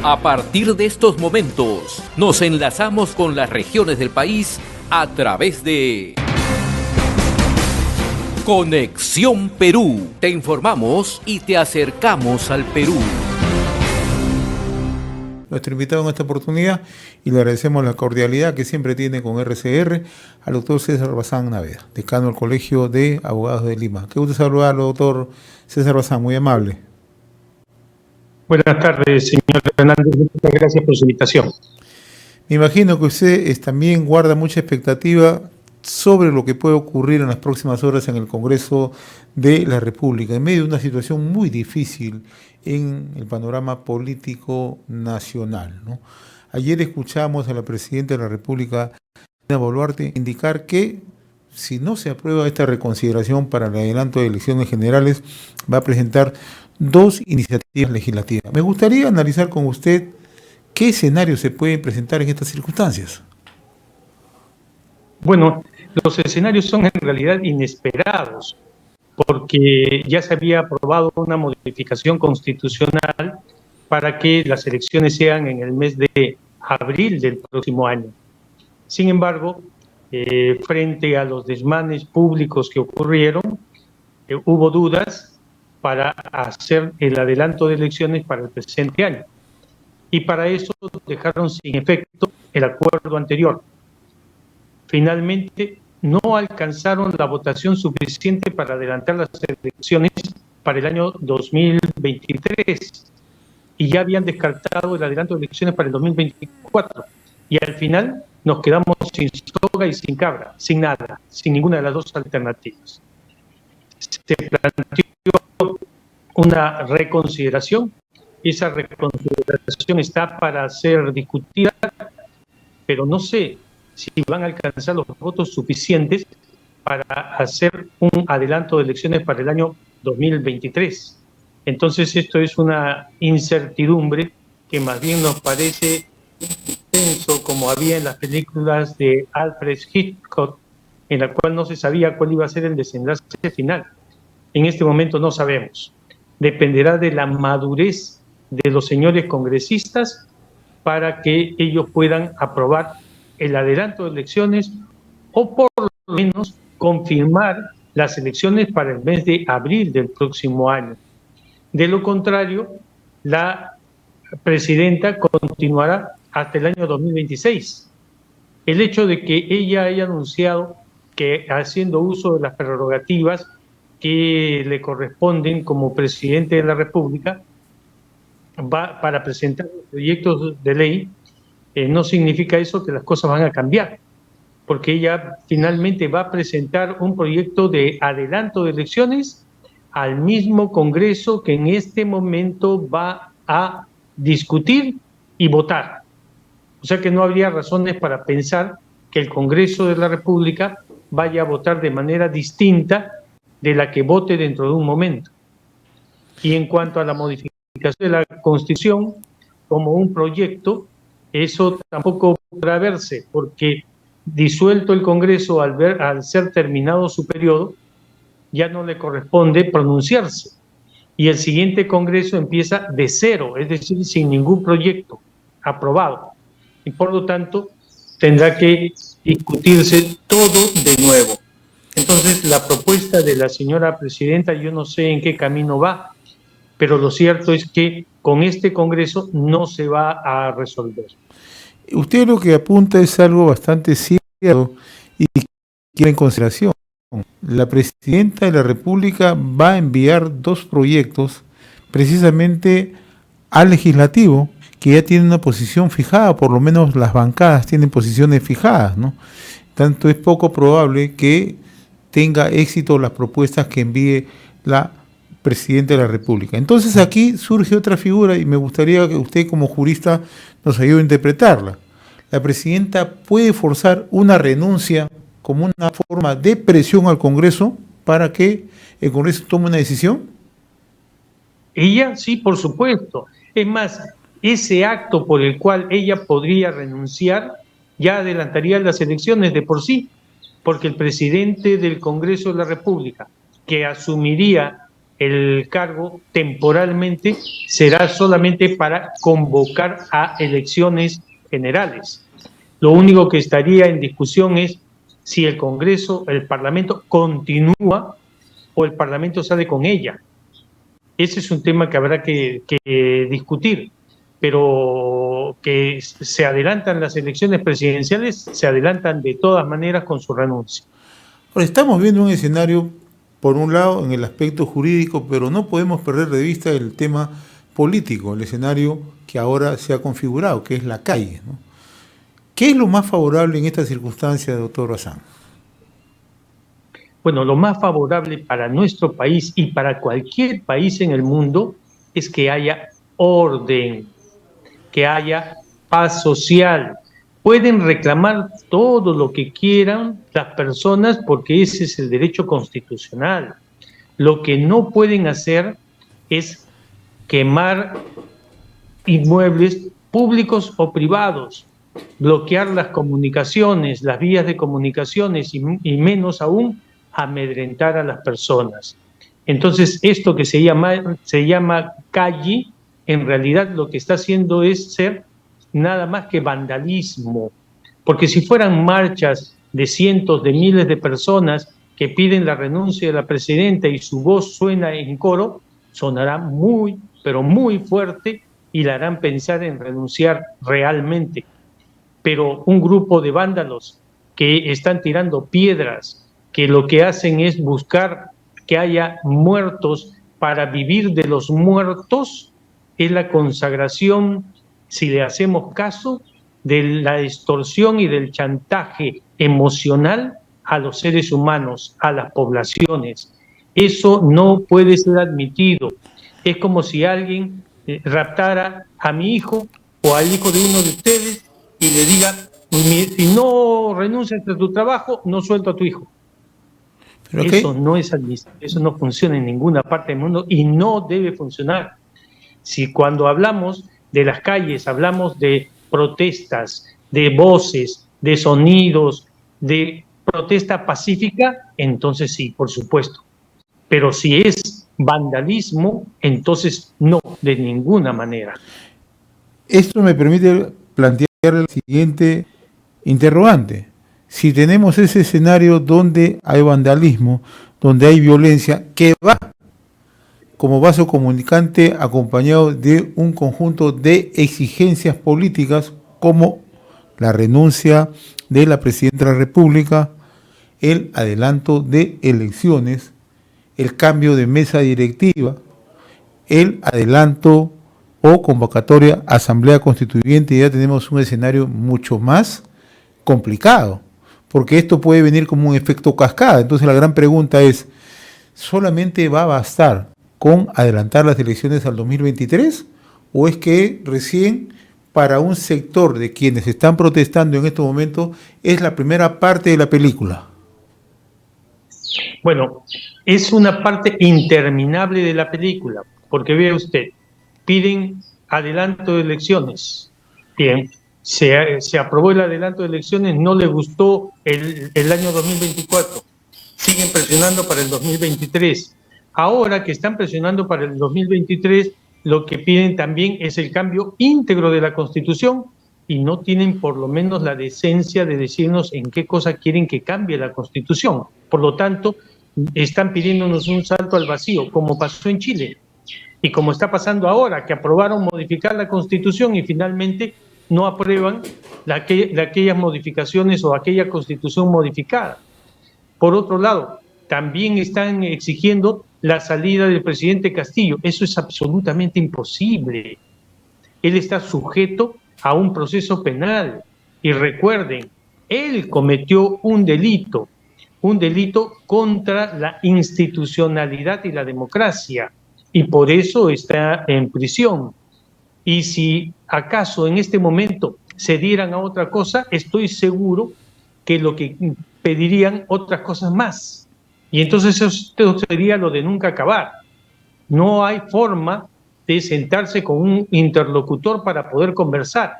A partir de estos momentos, nos enlazamos con las regiones del país a través de Conexión Perú. Te informamos y te acercamos al Perú. Nuestro invitado en esta oportunidad, y le agradecemos la cordialidad que siempre tiene con RCR, al doctor César Bazán Naveda, decano del Colegio de Abogados de Lima. Qué gusto saludarlo, doctor César Bazán, muy amable. Buenas tardes, señor Hernández. Muchas gracias por su invitación. Me imagino que usted también guarda mucha expectativa sobre lo que puede ocurrir en las próximas horas en el Congreso de la República, en medio de una situación muy difícil en el panorama político nacional, ¿no? Ayer escuchamos a la presidenta de la República, Dina Boluarte, indicar que si no se aprueba esta reconsideración para el adelanto de elecciones generales, va a presentar 2 iniciativas legislativas. Me gustaría analizar con usted qué escenarios se pueden presentar en estas circunstancias. Bueno, los escenarios son en realidad inesperados, porque ya se había aprobado una modificación constitucional para que las elecciones sean en el mes de abril del próximo año. Sin embargo, frente a los desmanes públicos que ocurrieron, hubo dudas para hacer el adelanto de elecciones para el presente año. Y para eso dejaron sin efecto el acuerdo anterior. Finalmente, no alcanzaron la votación suficiente para adelantar las elecciones para el año 2023 y ya habían descartado el adelanto de elecciones para el 2024. Y al final nos quedamos sin soga y sin cabra, sin nada, sin ninguna de las dos alternativas. Se planteó una reconsideración. Esa reconsideración está para ser discutida, pero no sé si van a alcanzar los votos suficientes para hacer un adelanto de elecciones para el año 2023. Entonces esto es una incertidumbre que más bien nos parece intenso, como había en las películas de Alfred Hitchcock, en la cual no se sabía cuál iba a ser el desenlace final. En este momento no sabemos. Dependerá de la madurez de los señores congresistas para que ellos puedan aprobar el adelanto de elecciones o por lo menos confirmar las elecciones para el mes de abril del próximo año. De lo contrario, la presidenta continuará hasta el año 2026. El hecho de que ella haya anunciado que haciendo uso de las prerrogativas que le corresponden como presidente de la República va para presentar proyectos de ley, no significa eso que las cosas van a cambiar, porque ella finalmente va a presentar un proyecto de adelanto de elecciones al mismo Congreso que en este momento va a discutir y votar. O sea que no habría razones para pensar que el Congreso de la República vaya a votar de manera distinta de la que vote dentro de un momento. Y en cuanto a la modificación de la Constitución como un proyecto, eso tampoco podrá verse, porque disuelto el Congreso al ser terminado su periodo, ya no le corresponde pronunciarse. Y el siguiente Congreso empieza de cero, es decir, sin ningún proyecto aprobado. Y por lo tanto, tendrá que discutirse todo de nuevo. Entonces, la propuesta de la señora presidenta, yo no sé en qué camino va, pero lo cierto es que con este Congreso no se va a resolver. Usted lo que apunta es algo bastante serio y quiere en consideración. La presidenta de la República va a enviar 2 proyectos precisamente al legislativo que ya tienen una posición fijada, por lo menos las bancadas tienen posiciones fijadas, ¿no? Tanto es poco probable que tenga éxito las propuestas que envíe la presidenta de la República. Entonces aquí surge otra figura y me gustaría que usted como jurista nos ayude a interpretarla. La presidenta puede forzar una renuncia como una forma de presión al Congreso para que el Congreso tome una decisión. Ella sí, por supuesto. Es más, ese acto por el cual ella podría renunciar ya adelantaría las elecciones de por sí, porque el presidente del Congreso de la República, que asumiría el cargo temporalmente será solamente para convocar a elecciones generales. Lo único que estaría en discusión es si el Congreso, el Parlamento continúa o el Parlamento sale con ella. Ese es un tema que habrá que discutir, pero que se adelantan las elecciones presidenciales, se adelantan de todas maneras con su renuncia. Ahora, estamos viendo un escenario, por un lado, en el aspecto jurídico, pero no podemos perder de vista el tema político, el escenario que ahora se ha configurado, que es la calle, ¿no? ¿Qué es lo más favorable en esta circunstancia, doctor Bazán? Bueno, lo más favorable para nuestro país y para cualquier país en el mundo es que haya orden, que haya paz social. Pueden reclamar todo lo que quieran las personas porque ese es el derecho constitucional. Lo que no pueden hacer es quemar inmuebles públicos o privados, bloquear las comunicaciones, las vías de comunicaciones y menos aún amedrentar a las personas. Entonces, esto que se llama calle, en realidad lo que está haciendo es ser nada más que vandalismo, porque si fueran marchas de cientos de miles de personas que piden la renuncia de la presidenta y su voz suena en coro, sonará muy, pero muy fuerte y la harán pensar en renunciar realmente. Pero un grupo de vándalos que están tirando piedras, que lo que hacen es buscar que haya muertos para vivir de los muertos, es la consagración, si le hacemos caso, de la extorsión y del chantaje emocional a los seres humanos, a las poblaciones. Eso no puede ser admitido. Es como si alguien raptara a mi hijo o al hijo de uno de ustedes y le diga, si no renuncias a tu trabajo, no suelto a tu hijo. Pero eso no es admisible, eso no funciona en ninguna parte del mundo y no debe funcionar. Si cuando hablamos de las calles, hablamos de protestas, de voces, de sonidos, de protesta pacífica, entonces sí, por supuesto. Pero si es vandalismo, entonces no, de ninguna manera. Esto me permite plantear el siguiente interrogante. Si tenemos ese escenario donde hay vandalismo, donde hay violencia, que va como vaso comunicante acompañado de un conjunto de exigencias políticas como la renuncia de la Presidenta de la República, el adelanto de elecciones, el cambio de mesa directiva, el adelanto o convocatoria a Asamblea Constituyente, ya tenemos un escenario mucho más complicado, porque esto puede venir como un efecto cascada. Entonces la gran pregunta es, ¿solamente va a bastar con adelantar las elecciones al 2023? ¿O es que recién para un sector de quienes están protestando en estos momentos es la primera parte de la película? Bueno, es una parte interminable de la película, porque vea usted, piden adelanto de elecciones. Bien, se aprobó el adelanto de elecciones, no le gustó el año 2024, siguen presionando para el 2023. Ahora que están presionando para el 2023, lo que piden también es el cambio íntegro de la Constitución y no tienen por lo menos la decencia de decirnos en qué cosa quieren que cambie la Constitución. Por lo tanto, están pidiéndonos un salto al vacío, como pasó en Chile y como está pasando ahora, que aprobaron modificar la Constitución y finalmente no aprueban de aquellas modificaciones o aquella Constitución modificada. Por otro lado, también están exigiendo la salida del presidente Castillo. Eso es absolutamente imposible. Él está sujeto a un proceso penal. Y recuerden, él cometió un delito contra la institucionalidad y la democracia, y por eso está en prisión. Y si acaso en este momento se dieran a otra cosa, estoy seguro que lo que pedirían otras cosas más. Y entonces eso sería lo de nunca acabar. No hay forma de sentarse con un interlocutor para poder conversar.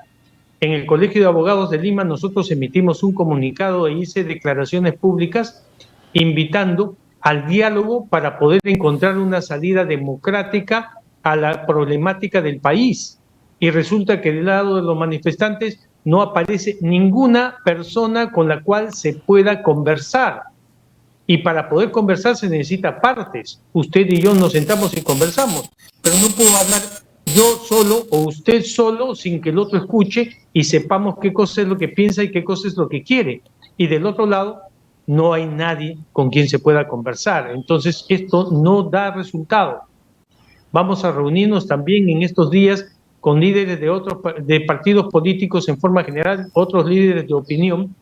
En el Colegio de Abogados de Lima nosotros emitimos un comunicado e hice declaraciones públicas invitando al diálogo para poder encontrar una salida democrática a la problemática del país. Y resulta que del lado de los manifestantes no aparece ninguna persona con la cual se pueda conversar. Y para poder conversar se necesita partes. Usted y yo nos sentamos y conversamos, pero no puedo hablar yo solo o usted solo sin que el otro escuche y sepamos qué cosa es lo que piensa y qué cosa es lo que quiere. Y del otro lado no hay nadie con quien se pueda conversar. Entonces esto no da resultado. Vamos a reunirnos también en estos días con líderes de partidos políticos en forma general, otros líderes de opinión,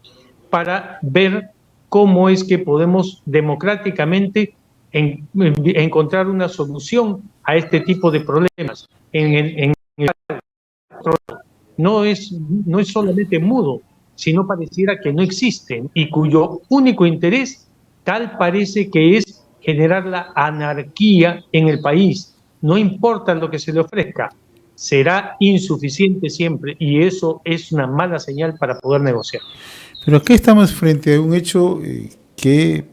para ver cómo es que podemos democráticamente encontrar una solución a este tipo de problemas. No es solamente mudo, sino pareciera que no existen y cuyo único interés tal parece que es generar la anarquía en el país. No importa lo que se le ofrezca, será insuficiente siempre y eso es una mala señal para poder negociar. Pero aquí estamos frente a un hecho que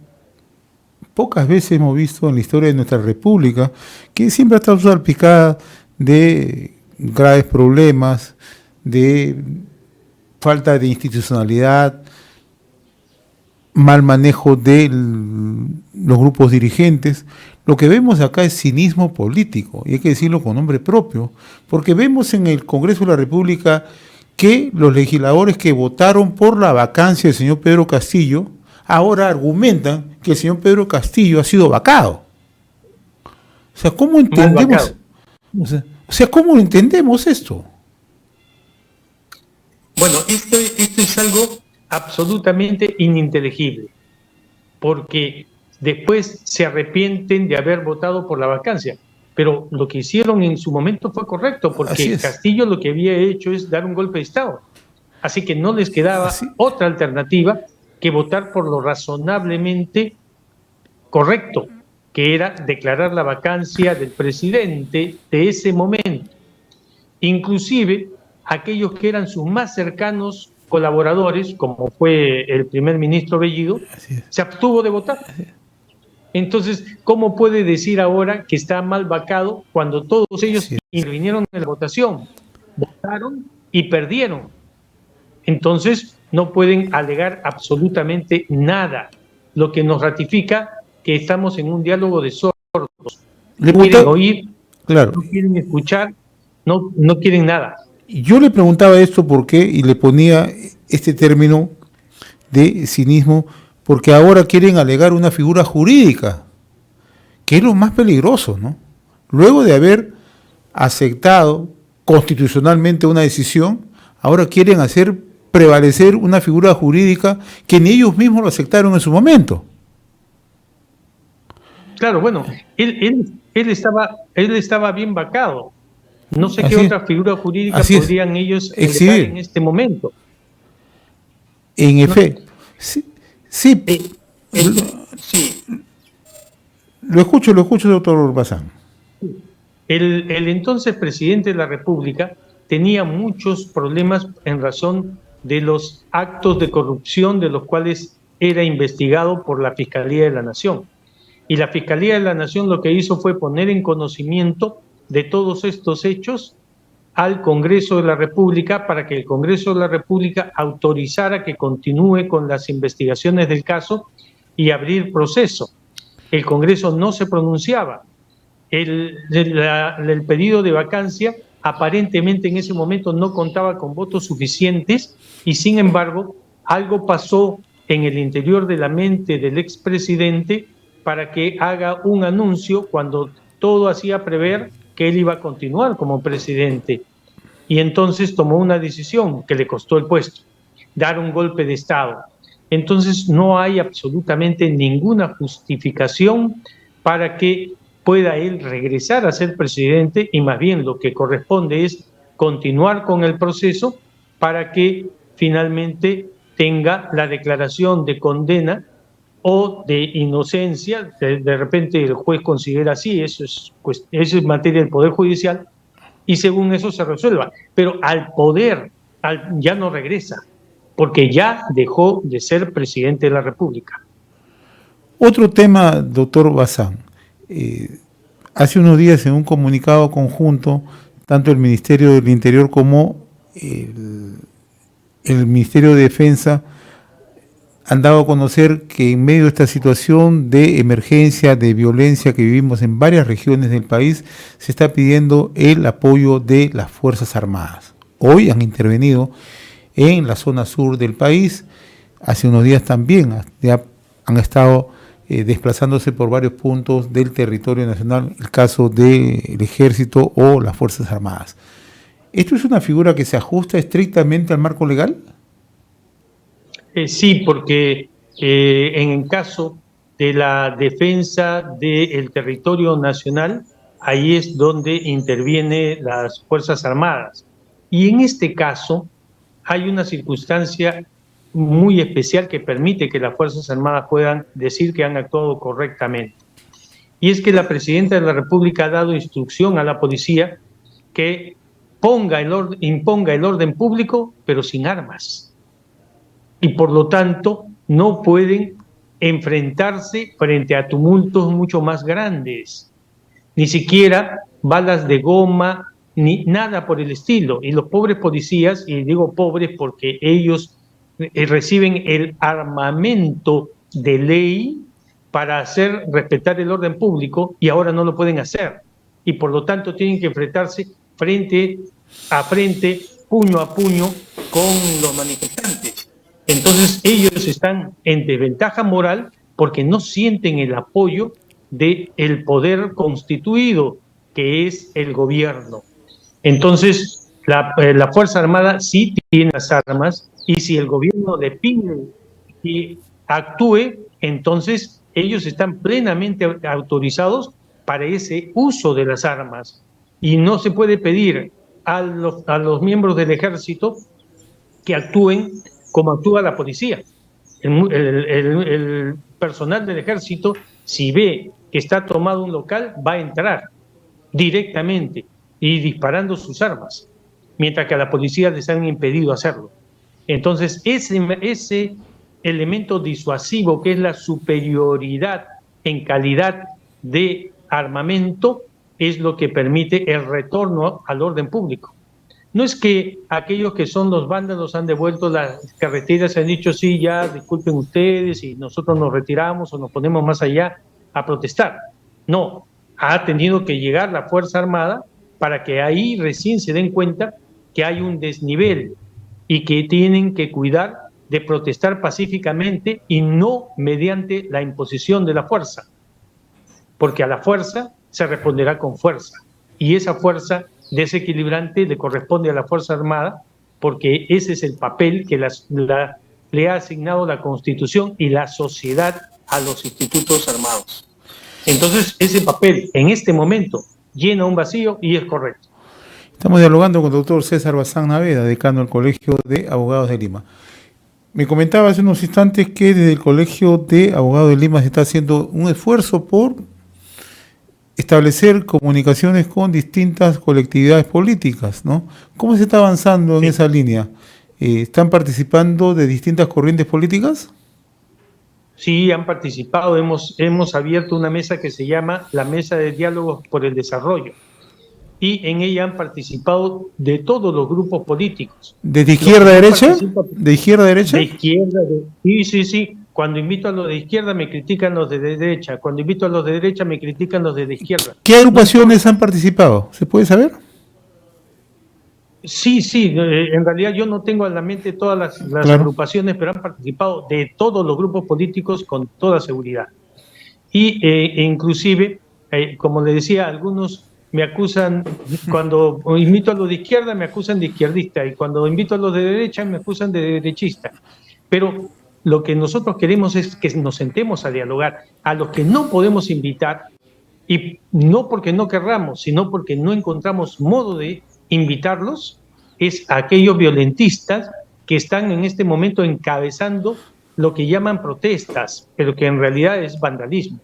pocas veces hemos visto en la historia de nuestra república, que siempre ha estado salpicada de graves problemas, de falta de institucionalidad, mal manejo de los grupos dirigentes. Lo que vemos acá es cinismo político, y hay que decirlo con nombre propio, porque vemos en el Congreso de la República que los legisladores que votaron por la vacancia del señor Pedro Castillo ahora argumentan que el señor Pedro Castillo ha sido vacado. O sea, ¿cómo entendemos? O sea, ¿cómo entendemos esto? Bueno, esto es algo absolutamente ininteligible, porque después se arrepienten de haber votado por la vacancia. Pero lo que hicieron en su momento fue correcto, porque Castillo lo que había hecho es dar un golpe de Estado. Así que no les quedaba otra alternativa que votar por lo razonablemente correcto, que era declarar la vacancia del presidente de ese momento. Inclusive aquellos que eran sus más cercanos colaboradores, como fue el primer ministro Bellido, se abstuvo de votar. Entonces, ¿cómo puede decir ahora que está mal vacado cuando todos ellos intervinieron en la votación, votaron y perdieron? Entonces, no pueden alegar absolutamente nada, lo que nos ratifica que estamos en un diálogo de sordos. No quieren oír, claro, no quieren escuchar, no quieren nada. Yo le preguntaba esto por qué y le ponía este término de cinismo, porque ahora quieren alegar una figura jurídica, que es lo más peligroso, ¿no? Luego de haber aceptado constitucionalmente una decisión, ahora quieren hacer prevalecer una figura jurídica que ni ellos mismos lo aceptaron en su momento. Claro, bueno, él estaba bien vacado. No sé qué otra figura jurídica podrían ellos exhibir en este momento. En efecto, sí. Lo escucho, doctor Bazán. El entonces presidente de la República tenía muchos problemas en razón de los actos de corrupción de los cuales era investigado por la Fiscalía de la Nación. Y la Fiscalía de la Nación lo que hizo fue poner en conocimiento de todos estos hechos al Congreso de la República para que el Congreso de la República autorizara que continúe con las investigaciones del caso y abrir proceso. El Congreso no se pronunciaba. El pedido de vacancia aparentemente en ese momento no contaba con votos suficientes y sin embargo algo pasó en el interior de la mente del expresidente para que haga un anuncio cuando todo hacía prever que él iba a continuar como presidente. Y entonces tomó una decisión que le costó el puesto, dar un golpe de Estado. Entonces no hay absolutamente ninguna justificación para que pueda él regresar a ser presidente y más bien lo que corresponde es continuar con el proceso para que finalmente tenga la declaración de condena o de inocencia. De repente el juez considera así, eso es materia del Poder Judicial, y según eso se resuelva. Pero al poder ya no regresa, porque ya dejó de ser presidente de la República. Otro tema, doctor Bazán. Hace unos días en un comunicado conjunto, tanto el Ministerio del Interior como el Ministerio de Defensa han dado a conocer que en medio de esta situación de emergencia, de violencia que vivimos en varias regiones del país, se está pidiendo el apoyo de las Fuerzas Armadas. Hoy han intervenido en la zona sur del país, hace unos días también ya han estado desplazándose por varios puntos del territorio nacional, el caso del Ejército o las Fuerzas Armadas. ¿Esto es una figura que se ajusta estrictamente al marco legal? Sí, porque en el caso de la defensa del territorio nacional, ahí es donde intervienen las Fuerzas Armadas. Y en este caso hay una circunstancia muy especial que permite que las Fuerzas Armadas puedan decir que han actuado correctamente. Y es que la Presidenta de la República ha dado instrucción a la policía que imponga el orden público, pero sin armas. Y por lo tanto no pueden enfrentarse frente a tumultos mucho más grandes, ni siquiera balas de goma, ni nada por el estilo. Y los pobres policías, y digo pobres porque ellos reciben el armamento de ley para hacer respetar el orden público y ahora no lo pueden hacer. Y por lo tanto tienen que enfrentarse frente a frente, puño a puño con los manifestantes. Entonces ellos están en desventaja moral porque no sienten el apoyo del poder constituido, que es el gobierno. Entonces la Fuerza Armada sí tiene las armas y si el gobierno le pide que actúe, entonces ellos están plenamente autorizados para ese uso de las armas. Y no se puede pedir a los miembros del ejército que actúen como actúa la policía. El personal del ejército, si ve que está tomado un local, va a entrar directamente y disparando sus armas, mientras que a la policía les han impedido hacerlo. Entonces, ese elemento disuasivo que es la superioridad en calidad de armamento es lo que permite el retorno al orden público. No es que aquellos que son los vándalos han devuelto las carreteras y han dicho, sí, ya, disculpen ustedes, y nosotros nos retiramos o nos ponemos más allá a protestar. No, ha tenido que llegar la Fuerza Armada para que ahí recién se den cuenta que hay un desnivel y que tienen que cuidar de protestar pacíficamente y no mediante la imposición de la fuerza, porque a la fuerza se responderá con fuerza, y esa fuerza desequilibrante le corresponde a la Fuerza Armada, porque ese es el papel que le ha asignado la Constitución y la sociedad a los institutos armados. Entonces, ese papel en este momento llena un vacío y es correcto. Estamos dialogando con el doctor César Bazán Naveda, decano del Colegio de Abogados de Lima. Me comentaba hace unos instantes que desde el Colegio de Abogados de Lima se está haciendo un esfuerzo por establecer comunicaciones con distintas colectividades políticas, ¿no? ¿Cómo se está avanzando en esa línea? ¿Están participando de distintas corrientes políticas? Sí, han participado. Hemos abierto una mesa que se llama la Mesa de Diálogos por el Desarrollo. Y en ella han participado de todos los grupos políticos. ¿Desde izquierda a derecha? ¿De izquierda a derecha? De izquierda, sí. Cuando invito a los de izquierda me critican los de derecha. Cuando invito a los de derecha me critican los de izquierda. ¿Qué agrupaciones han participado? ¿Se puede saber? Sí, en realidad yo no tengo en la mente todas las agrupaciones, pero han participado de todos los grupos políticos con toda seguridad. Y inclusive, como le decía, algunos me acusan, cuando invito a los de izquierda me acusan de izquierdista, y cuando invito a los de derecha me acusan de derechista. Pero lo que nosotros queremos es que nos sentemos a dialogar. A los que no podemos invitar, y no porque no querramos, sino porque no encontramos modo de invitarlos, es a aquellos violentistas que están en este momento encabezando lo que llaman protestas, pero que en realidad es vandalismo.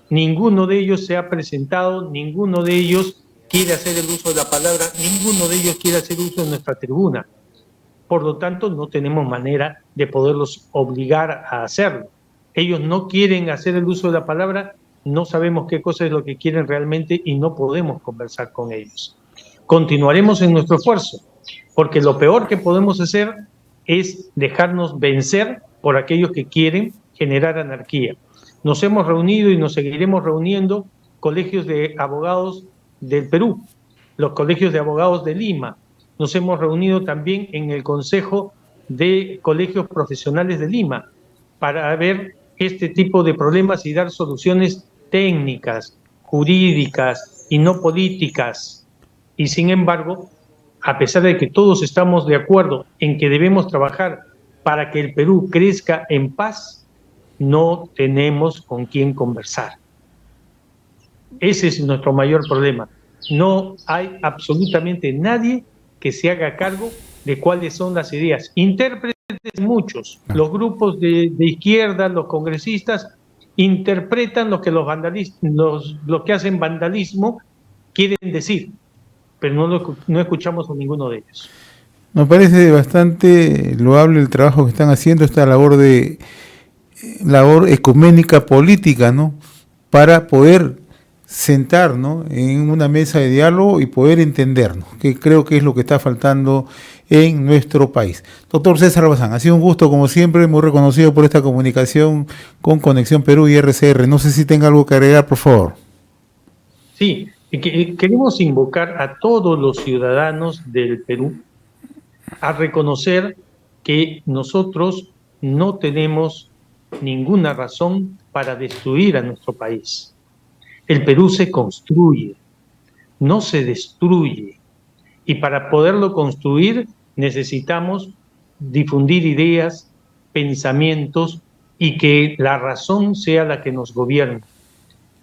Ninguno de ellos se ha presentado, ninguno de ellos quiere hacer el uso de la palabra, ninguno de ellos quiere hacer uso de nuestra tribuna. Por lo tanto, no tenemos manera de poderlos obligar a hacerlo. Ellos no quieren hacer el uso de la palabra, no sabemos qué cosa es lo que quieren realmente y no podemos conversar con ellos. Continuaremos en nuestro esfuerzo, porque lo peor que podemos hacer es dejarnos vencer por aquellos que quieren generar anarquía. Nos hemos reunido y nos seguiremos reuniendo colegios de abogados del Perú, los colegios de abogados de Lima. Nos hemos reunido también en el Consejo de Colegios Profesionales de Lima para ver este tipo de problemas y dar soluciones técnicas, jurídicas y no políticas. Y sin embargo, a pesar de que todos estamos de acuerdo en que debemos trabajar para que el Perú crezca en paz, no tenemos con quién conversar. Ese es nuestro mayor problema. No hay absolutamente nadie que se haga cargo de cuáles son las ideas. Intérpretes muchos. Los grupos de izquierda, los congresistas, interpretan lo que los que hacen vandalismo quieren decir, pero no escuchamos a ninguno de ellos. Me parece bastante loable el trabajo que están haciendo, esta labor ecuménica política, ¿no? Para poder sentar, ¿no?, en una mesa de diálogo y poder entendernos, que creo que es lo que está faltando en nuestro país. Doctor César Bazán, ha sido un gusto, como siempre, muy reconocido por esta comunicación con Conexión Perú y RCR. No sé si tenga algo que agregar, por favor. Sí, queremos invocar a todos los ciudadanos del Perú a reconocer que nosotros no tenemos ninguna razón para destruir a nuestro país. El Perú se construye, no se destruye. Y para poderlo construir necesitamos difundir ideas, pensamientos y que la razón sea la que nos gobierne.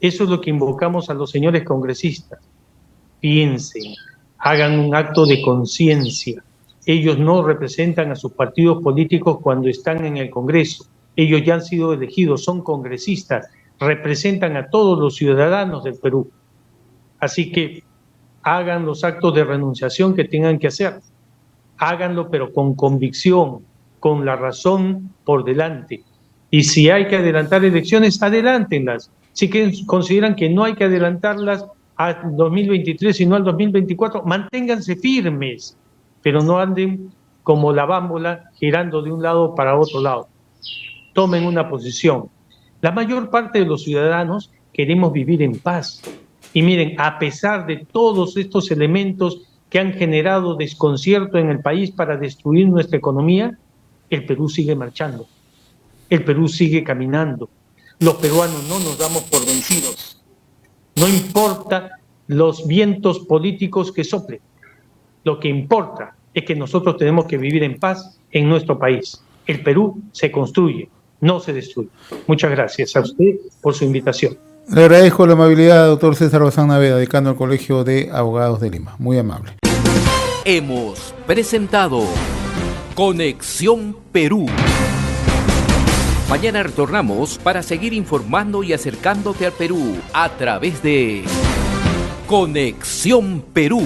Eso es lo que invocamos a los señores congresistas. Piensen, hagan un acto de conciencia. Ellos no representan a sus partidos políticos cuando están en el Congreso. Ellos ya han sido elegidos, son congresistas, representan a todos los ciudadanos del Perú. Así que hagan los actos de renunciación que tengan que hacer. Háganlo, pero con convicción, con la razón por delante. Y si hay que adelantar elecciones, adelántenlas. Si consideran que no hay que adelantarlas al 2023, sino al 2024, manténganse firmes, pero no anden como la bámbola girando de un lado para otro lado. Tomen una posición. La mayor parte de los ciudadanos queremos vivir en paz. Y miren, a pesar de todos estos elementos que han generado desconcierto en el país para destruir nuestra economía, el Perú sigue marchando. El Perú sigue caminando. Los peruanos no nos damos por vencidos. No importa los vientos políticos que soplen. Lo que importa es que nosotros tenemos que vivir en paz en nuestro país. El Perú se construye, no se destruye. Muchas gracias a usted por su invitación. Le agradezco la amabilidad, doctor César Bazán Naveda, decano del Colegio de Abogados de Lima. Muy amable. Hemos presentado Conexión Perú. Mañana retornamos para seguir informando y acercándote al Perú a través de Conexión Perú.